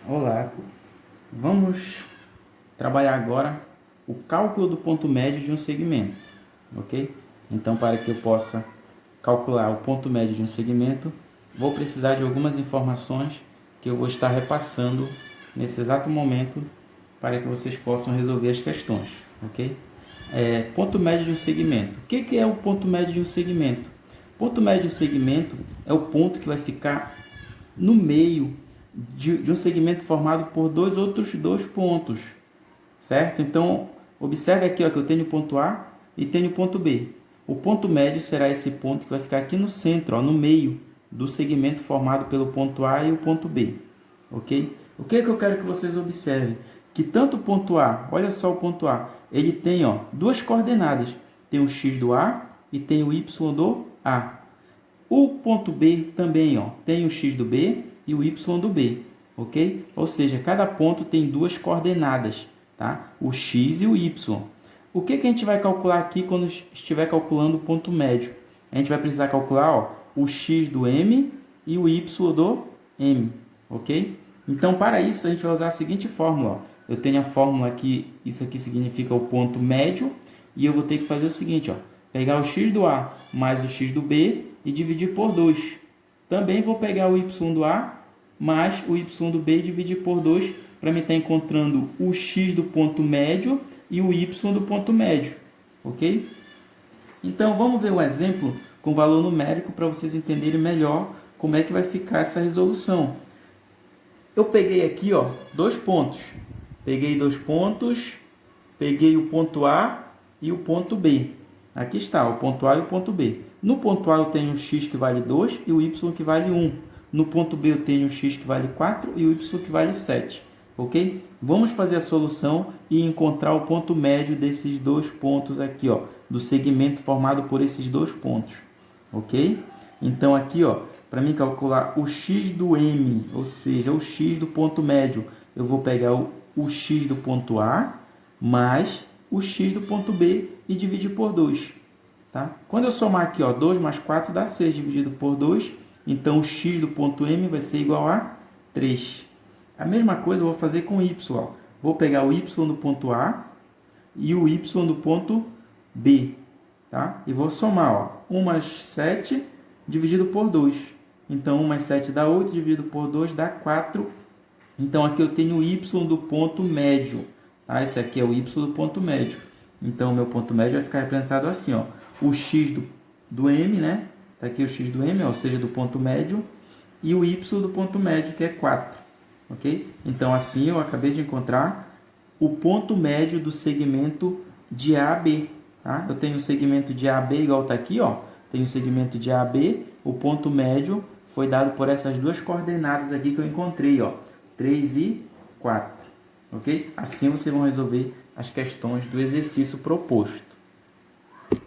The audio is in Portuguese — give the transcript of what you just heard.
Olá, vamos trabalhar agora o cálculo do ponto médio de um segmento, ok? Então, para que eu possa calcular o ponto médio de um segmento, vou precisar de algumas informações que eu vou estar repassando nesse exato momento para que vocês possam resolver as questões, ok? Ponto médio de um segmento. O que é o ponto médio de um segmento? Ponto médio de um segmento é o ponto que vai ficar no meio de um segmento formado por dois pontos, certo? Então, observe aqui ó, que eu tenho o ponto A e tenho o ponto B. O ponto médio será esse ponto que vai ficar aqui no centro, ó, no meio do segmento formado pelo ponto A e o ponto B, ok? O que é que eu quero que vocês observem? Que tanto o ponto A, olha só o ponto A, ele tem ó, duas coordenadas, tem o x do A e tem o y do A. O ponto B também ó, tem o x do B e o y do B, ok? Ou seja, cada ponto tem duas coordenadas, tá? O x e o y. O que a gente vai calcular aqui quando estiver calculando o ponto médio? A gente vai precisar calcular ó, o x do M e o y do M, ok? Então, para isso, a gente vai usar a seguinte fórmula. Ó. Eu tenho a fórmula aqui, isso aqui significa o ponto médio, e eu vou ter que fazer o seguinte, ó, pegar o x do A mais o x do B e dividir por 2. Também vou pegar o y do A mais o y do B e dividir por 2 para me estar encontrando o x do ponto médio e o y do ponto médio, ok? Então, vamos ver um exemplo com valor numérico para vocês entenderem melhor como é que vai ficar essa resolução. Eu peguei aqui, ó, dois pontos. Peguei dois pontos, peguei o ponto A e o ponto B. Aqui está, o ponto A e o ponto B. No ponto A eu tenho o x que vale 2 e o y que vale 1. No ponto B eu tenho o x que vale 4 e o y que vale 7. Ok? Vamos fazer a solução e encontrar o ponto médio desses dois pontos aqui, ó, do segmento formado por esses dois pontos. Ok? Então aqui, ó, para mim calcular o x do M, ou seja, o x do ponto médio, eu vou pegar o x do ponto A mais o x do ponto B e dividir por 2. Tá? Quando eu somar aqui, ó, 2 mais 4 dá 6 dividido por 2. Então, o x do ponto M vai ser igual a 3. A mesma coisa eu vou fazer com y. Ó. Vou pegar o y do ponto A e o y do ponto B. Tá? E vou somar. Ó, 1 mais 7 dividido por 2. Então, 1 mais 7 dá 8, dividido por 2 dá 4. Então, aqui eu tenho o y do ponto médio. Tá? Esse aqui é o y do ponto médio. Então, o meu ponto médio vai ficar representado assim. Ó. O x do M, né? Está aqui o x do M, ou seja, do ponto médio. E o y do ponto médio, que é 4. Ok? Então, assim, eu acabei de encontrar o ponto médio do segmento de A a B. Tá? Eu tenho o segmento de A a B igual está aqui. Ó. Tenho o segmento de A a B. O ponto médio foi dado por essas duas coordenadas aqui que eu encontrei. Ó. 3 e 4. Ok? Assim vocês vão resolver as questões do exercício proposto.